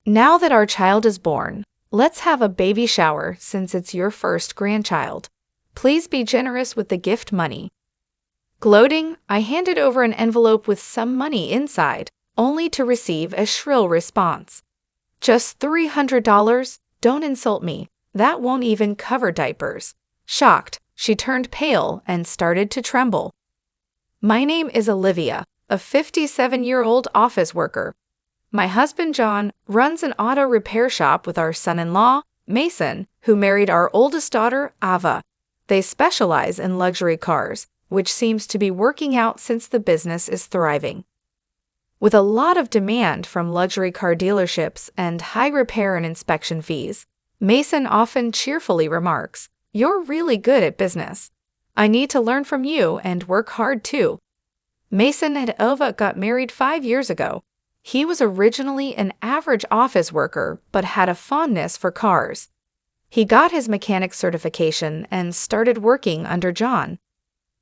Now that our child is born, let's have a baby shower since it's your first grandchild. Please be generous with the gift money. Gloating, I handed over an envelope with some money inside, only to receive a shrill response. Just $300? Don't insult me. That won't even cover diapers. Shocked, she turned pale and started to tremble. My name is Olivia, a 57-year-old office worker. My husband John runs an auto repair shop with our son-in-law, Mason, who married our oldest daughter, Ava. They specialize in luxury cars, which seems to be working out since the business is thriving. With a lot of demand from luxury car dealerships and high repair and inspection fees, Mason often cheerfully remarks, "You're really good at business. I need to learn from you and work hard too." Mason and Ava got married 5 years ago. He was originally an average office worker but had a fondness for cars. He got his mechanic certification and started working under John.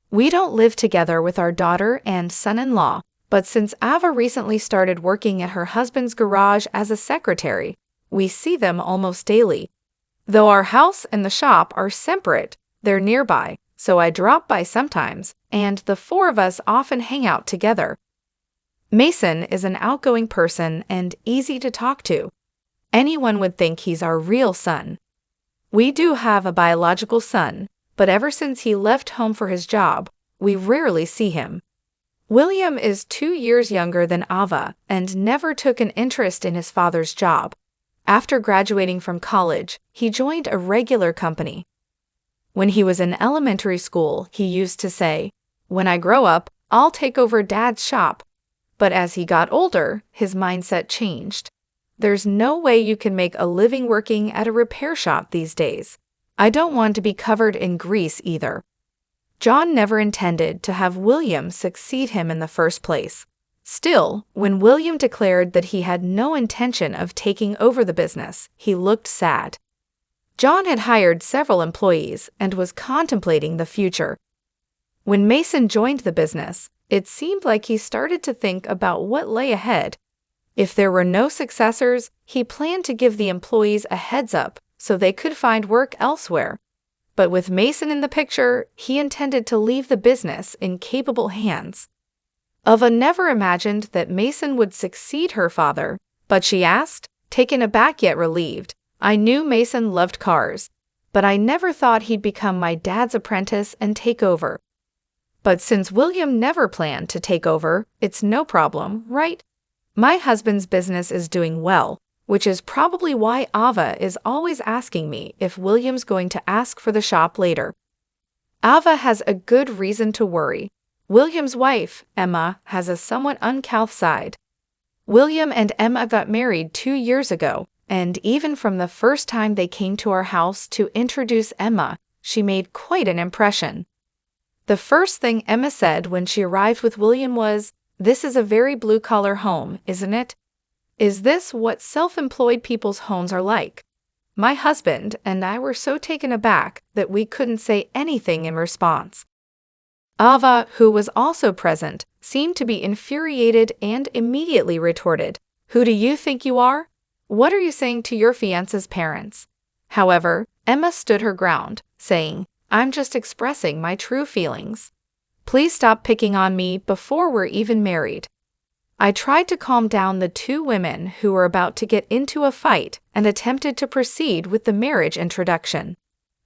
We don't live together with our daughter and son-in-law, but since Ava recently started working at her husband's garage as a secretary, we see them almost daily. Though our house and the shop are separate, they're nearby, so I drop by sometimes, and the four of us often hang out together. Mason is an outgoing person and easy to talk to. Anyone would think he's our real son. We do have a biological son, but ever since he left home for his job, we rarely see him. William is 2 years younger than Ava and never took an interest in his father's job. After graduating from college, he joined a regular company. When he was in elementary school, he used to say, "When I grow up, I'll take over Dad's shop." But as he got older, his mindset changed. There's no way you can make a living working at a repair shop these days. I don't want to be covered in grease either. John never intended to have William succeed him in the first place. Still, when William declared that he had no intention of taking over the business, he looked sad. John had hired several employees and was contemplating the future. When Mason joined the business, it seemed like he started to think about what lay ahead. If there were no successors, he planned to give the employees a heads up so they could find work elsewhere. But with Mason in the picture, he intended to leave the business in capable hands. Ava never imagined that Mason would succeed her father, but she asked, taken aback yet relieved, "I knew Mason loved cars, but I never thought he'd become my dad's apprentice and take over." But since William never planned to take over, it's no problem, right? My husband's business is doing well, which is probably why Ava is always asking me if William's going to ask for the shop later. Ava has a good reason to worry. William's wife, Emma, has a somewhat uncouth side. William and Emma got married 2 years ago, and even from the first time they came to our house to introduce Emma, she made quite an impression. The first thing Emma said when she arrived with William was, "This is a very blue-collar home, isn't it? Is this what self-employed people's homes are like?" My husband and I were so taken aback that we couldn't say anything in response. Ava, who was also present, seemed to be infuriated and immediately retorted, "Who do you think you are? What are you saying to your fiancé's parents?" However, Emma stood her ground, saying, "I'm just expressing my true feelings. Please stop picking on me before we're even married." I tried to calm down the two women who were about to get into a fight and attempted to proceed with the marriage introduction.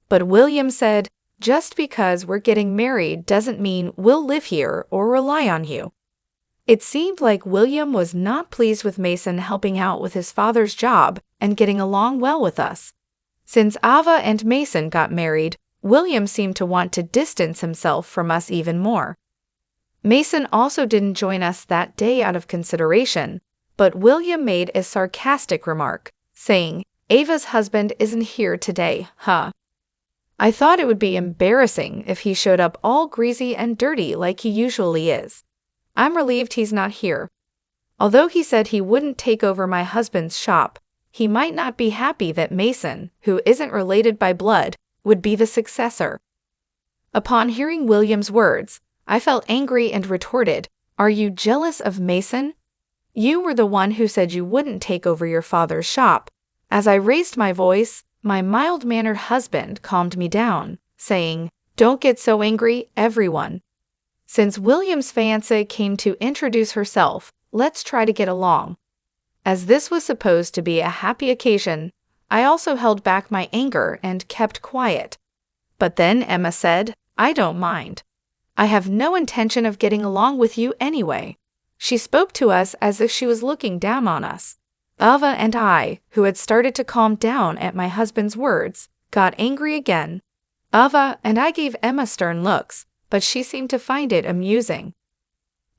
But William said, "Just because we're getting married doesn't mean we'll live here or rely on you." It seemed like William was not pleased with Mason helping out with his father's job and getting along well with us. Since Ava and Mason got married, William seemed to want to distance himself from us even more. Mason also didn't join us that day out of consideration, but William made a sarcastic remark, saying, "Ava's husband isn't here today, huh?" I thought it would be embarrassing if he showed up all greasy and dirty like he usually is. I'm relieved he's not here. Although he said he wouldn't take over my husband's shop, he might not be happy that Mason, who isn't related by blood, would be the successor. Upon hearing William's words, I felt angry and retorted, "Are you jealous of Mason? You were the one who said you wouldn't take over your father's shop." As I raised my voice, my mild-mannered husband calmed me down, saying, "Don't get so angry, everyone. Since William's fiancée came to introduce herself, let's try to get along." As this was supposed to be a happy occasion, I also held back my anger and kept quiet. But then Emma said, "I don't mind. I have no intention of getting along with you anyway." She spoke to us as if she was looking down on us. Ava and I, who had started to calm down at my husband's words, got angry again. Ava and I gave Emma stern looks, but she seemed to find it amusing.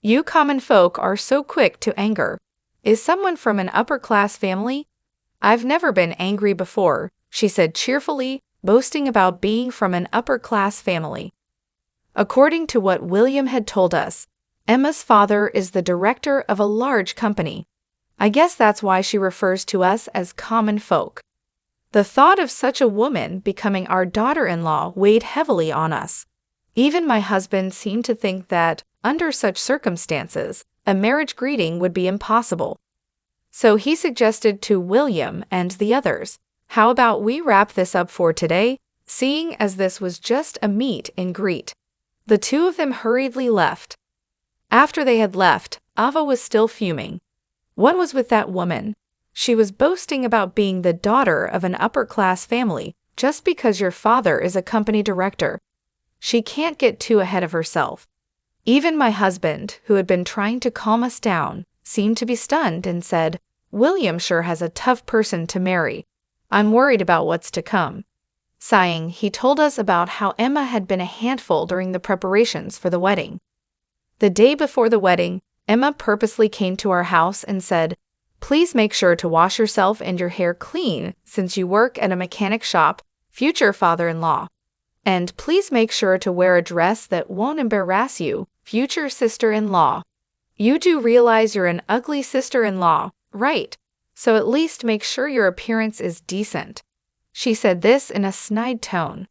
"You common folk are so quick to anger. Is someone from an upper-class family?" "I've never been angry before," she said cheerfully, boasting about being from an upper-class family. According to what William had told us, Emma's father is the director of a large company. I guess that's why she refers to us as common folk. The thought of such a woman becoming our daughter-in-law weighed heavily on us. Even my husband seemed to think that, under such circumstances, a marriage greeting would be impossible. So he suggested to William and the others, "How about we wrap this up for today, seeing as this was just a meet and greet?" The two of them hurriedly left. After they had left, Ava was still fuming. What was with that woman? She was boasting about being the daughter of an upper-class family just because your father is a company director. She can't get too ahead of herself. Even my husband, who had been trying to calm us down, seemed to be stunned and said, "William sure has a tough person to marry. I'm worried about what's to come." Sighing, he told us about how Emma had been a handful during the preparations for the wedding. The day before the wedding, Emma purposely came to our house and said, "Please make sure to wash yourself and your hair clean since you work at a mechanic shop, future father-in-law. And please make sure to wear a dress that won't embarrass you, future sister-in-law. You do realize you're an ugly sister-in-law, right? So at least make sure your appearance is decent." She said this in a snide tone.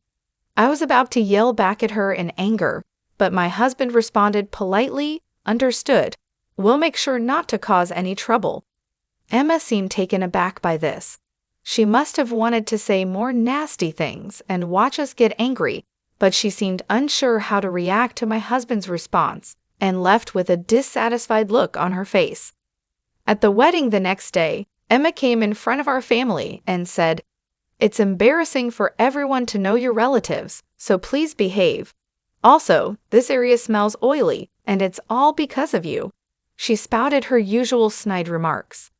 I was about to yell back at her in anger, but my husband responded politely, "Understood. We'll make sure not to cause any trouble." Emma seemed taken aback by this. She must have wanted to say more nasty things and watch us get angry, but she seemed unsure how to react to my husband's response and left with a dissatisfied look on her face. At the wedding the next day, Emma came in front of our family and said, "It's embarrassing for everyone to know your relatives, so please behave. Also, this area smells oily, and it's all because of you." She spouted her usual snide remarks.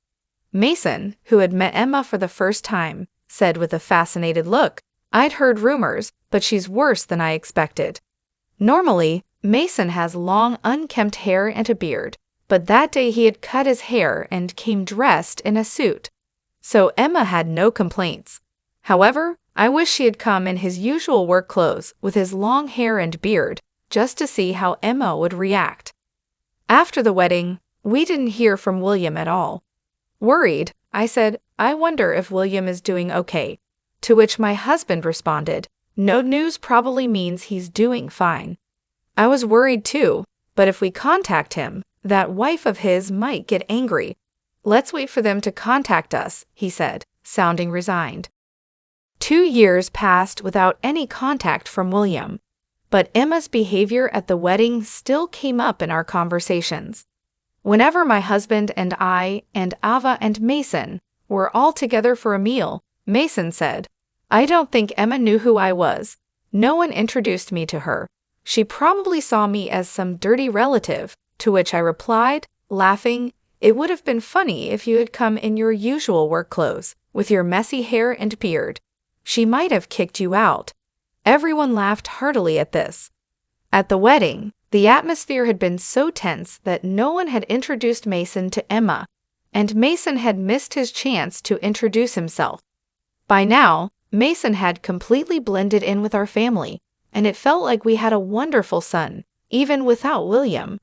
Mason, who had met Emma for the first time, said with a fascinated look, "I'd heard rumors, but she's worse than I expected." Normally, Mason has long, unkempt hair and a beard, but that day he had cut his hair and came dressed in a suit. So Emma had no complaints. However, I wish she had come in his usual work clothes with his long hair and beard, just to see how Emma would react. After the wedding, we didn't hear from William at all. Worried, I said, "I wonder if William is doing okay." To which my husband responded, "No news probably means he's doing fine." I was worried too, but if we contact him, that wife of his might get angry. "Let's wait for them to contact us," he said, sounding resigned. 2 years passed without any contact from William, but Emma's behavior at the wedding still came up in our conversations. Whenever my husband and I and Ava and Mason were all together for a meal, Mason said, "I don't think Emma knew who I was. No one introduced me to her. She probably saw me as some dirty relative," to which I replied, laughing, "It would have been funny if you had come in your usual work clothes, with your messy hair and beard. She might have kicked you out." Everyone laughed heartily at this. At the wedding, the atmosphere had been so tense that no one had introduced Mason to Emma, and Mason had missed his chance to introduce himself. By now, Mason had completely blended in with our family, and it felt like we had a wonderful son, even without William.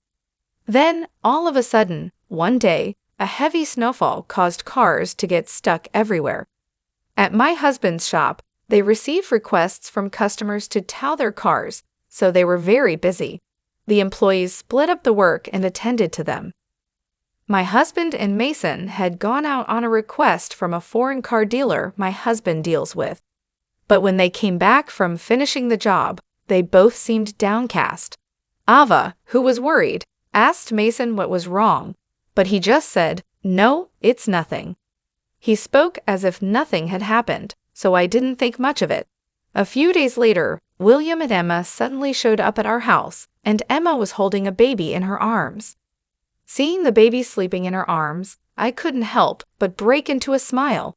Then, all of a sudden, one day, a heavy snowfall caused cars to get stuck everywhere. At my husband's shop, they received requests from customers to tow their cars, so they were very busy. The employees split up the work and attended to them. My husband and Mason had gone out on a request from a foreign car dealer my husband deals with. But when they came back from finishing the job, they both seemed downcast. Ava, who was worried, asked Mason what was wrong, but he just said, "No, it's nothing." He spoke as if nothing had happened, so I didn't think much of it. A few days later, William and Emma suddenly showed up at our house, and Emma was holding a baby in her arms. Seeing the baby sleeping in her arms, I couldn't help but break into a smile.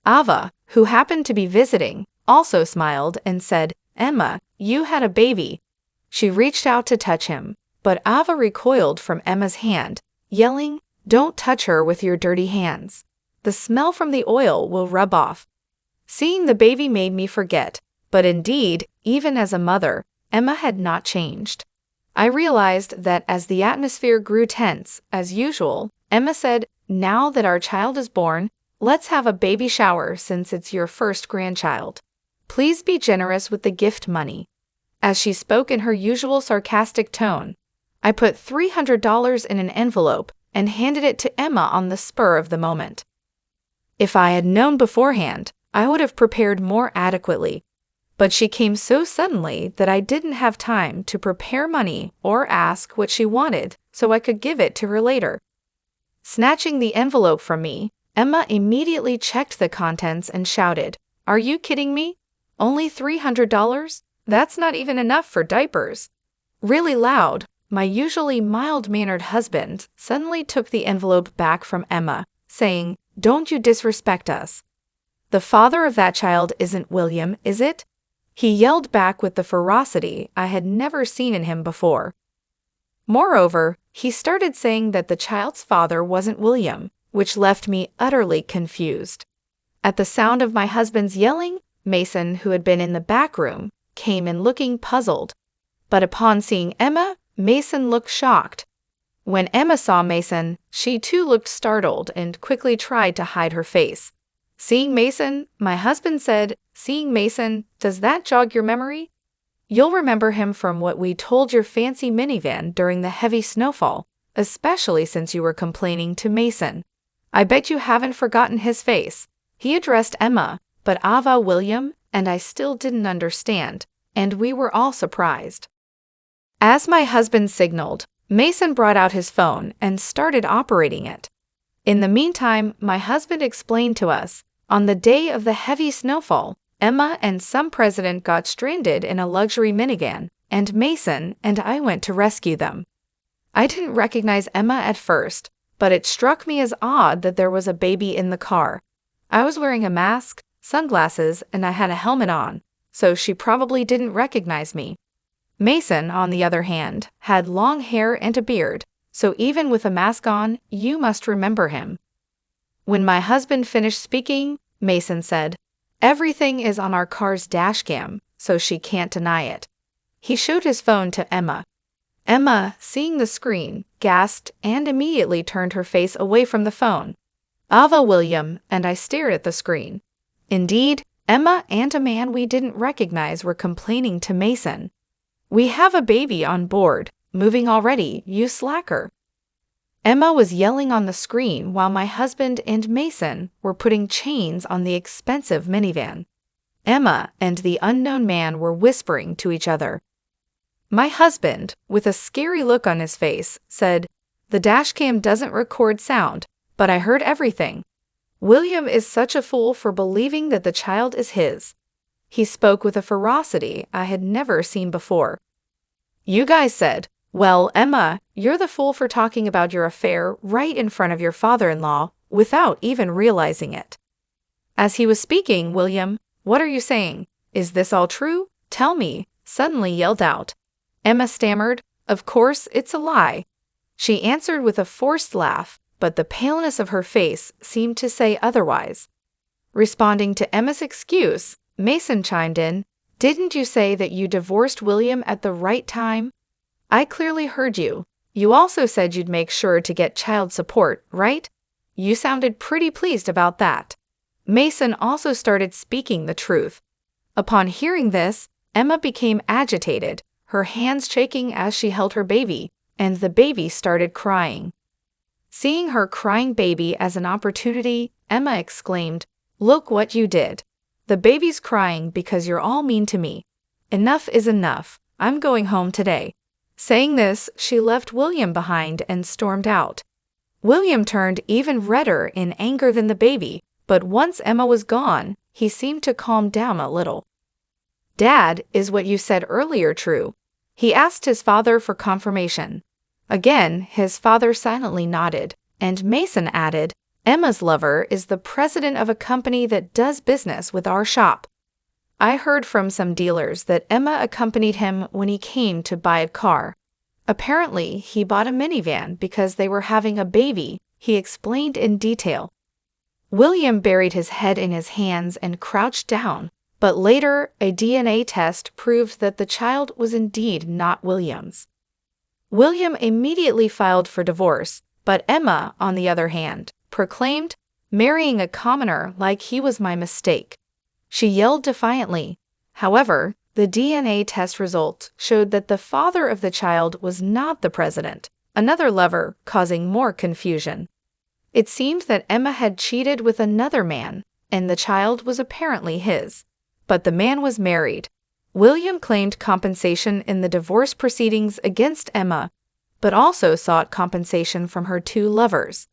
Ava, who happened to be visiting, also smiled and said, "Emma, you had a baby." She reached out to touch him, but Ava recoiled from Emma's hand, yelling, "Don't touch her with your dirty hands. The smell from the oil will rub off." Seeing the baby made me forget, but indeed, even as a mother, Emma had not changed. I realized that as the atmosphere grew tense, as usual, Emma said, "Now that our child is born, let's have a baby shower since it's your first grandchild. Please be generous with the gift money." As she spoke in her usual sarcastic tone, I put $300 in an envelope and handed it to Emma on the spur of the moment. If I had known beforehand, I would have prepared more adequately. But she came so suddenly that I didn't have time to prepare money or ask what she wanted so I could give it to her later. Snatching the envelope from me, Emma immediately checked the contents and shouted, "Are you kidding me? Only $300? That's not even enough for diapers." Really loud, my usually mild-mannered husband suddenly took the envelope back from Emma, saying, "Don't you disrespect us. The father of that child isn't William, is it?" He yelled back with the ferocity I had never seen in him before. Moreover, he started saying that the child's father wasn't William, which left me utterly confused. At the sound of my husband's yelling, Mason, who had been in the back room, came in looking puzzled. But upon seeing Emma, Mason looked shocked. When Emma saw Mason, she too looked startled and quickly tried to hide her face. Seeing Mason, my husband said, "Seeing Mason, does that jog your memory? You'll remember him from what we told your fancy minivan during the heavy snowfall, especially since you were complaining to Mason. I bet you haven't forgotten his face." He addressed Emma, but Ava William, and I still didn't understand, and we were all surprised. As my husband signaled, Mason brought out his phone and started operating it. In the meantime, my husband explained to us, on the day of the heavy snowfall, Emma and some president got stranded in a luxury minivan, and Mason and I went to rescue them. I didn't recognize Emma at first, but it struck me as odd that there was a baby in the car. I was wearing a mask, sunglasses, and I had a helmet on, so she probably didn't recognize me. Mason, on the other hand, had long hair and a beard, so even with a mask on, you must remember him. When my husband finished speaking, Mason said, "Everything is on our car's dash cam, so she can't deny it." He showed his phone to Emma. Emma, seeing the screen, gasped and immediately turned her face away from the phone. Ava William and I stared at the screen. Indeed, Emma and a man we didn't recognize were complaining to Mason. "We have a baby on board. Moving already, you slacker." Emma was yelling on the screen while my husband and Mason were putting chains on the expensive minivan. Emma and the unknown man were whispering to each other. My husband, with a scary look on his face, said, "The dashcam doesn't record sound, but I heard everything. William is such a fool for believing that the child is his." He spoke with a ferocity I had never seen before. "You guys said, 'Well, Emma, you're the fool for talking about your affair right in front of your father-in-law without even realizing it.'" As he was speaking, William, "What are you saying? Is this all true? Tell me," suddenly yelled out. Emma stammered, "Of course, it's a lie." She answered with a forced laugh, but the paleness of her face seemed to say otherwise. Responding to Emma's excuse, Mason chimed in, "Didn't you say that you divorced William at the right time? I clearly heard you. You also said you'd make sure to get child support, right? You sounded pretty pleased about that." Mason also started speaking the truth. Upon hearing this, Emma became agitated, her hands shaking as she held her baby, and the baby started crying. Seeing her crying baby as an opportunity, Emma exclaimed, "Look what you did. The baby's crying because you're all mean to me. Enough is enough. I'm going home today." Saying this, she left William behind and stormed out. William turned even redder in anger than the baby, but once Emma was gone, he seemed to calm down a little. "Dad, is what you said earlier true?" He asked his father for confirmation. Again, his father silently nodded, and Mason added, "Emma's lover is the president of a company that does business with our shop. I heard from some dealers that Emma accompanied him when he came to buy a car. Apparently, he bought a minivan because they were having a baby," he explained in detail. William buried his head in his hands and crouched down, but later a DNA test proved that the child was indeed not William's. William immediately filed for divorce, but Emma, on the other hand, proclaimed, "Marrying a commoner like he was my mistake." She yelled defiantly. However, the DNA test results showed that the father of the child was not the president, another lover, causing more confusion. It seemed that Emma had cheated with another man, and the child was apparently his. But the man was married. William claimed compensation in the divorce proceedings against Emma, but also sought compensation from her two lovers.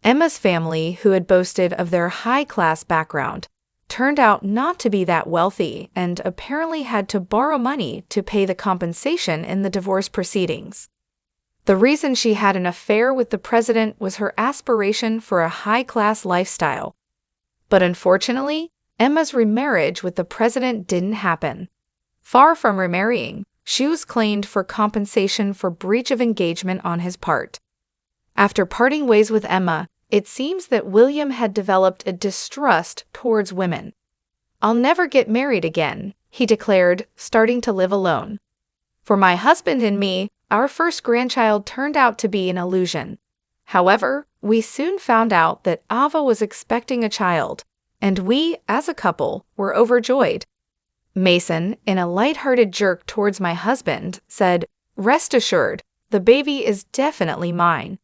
Emma's family, who had boasted of their high-class background, turned out not to be that wealthy and apparently had to borrow money to pay the compensation in the divorce proceedings. The reason she had an affair with the president was her aspiration for a high-class lifestyle. But unfortunately, Emma's remarriage with the president didn't happen. Far from remarrying, she was claimed for compensation for breach of engagement on his part. After parting ways with Emma, it seems that William had developed a distrust towards women. "I'll never get married again," he declared, starting to live alone. "For my husband and me, our first grandchild turned out to be an illusion. However, we soon found out that Ava was expecting a child, and we, as a couple, were overjoyed." Mason, in a light-hearted jerk towards my husband, said, "Rest assured, the baby is definitely mine.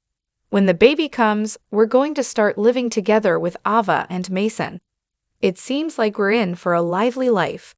When the baby comes, we're going to start living together with Ava and Mason. It seems like we're in for a lively life."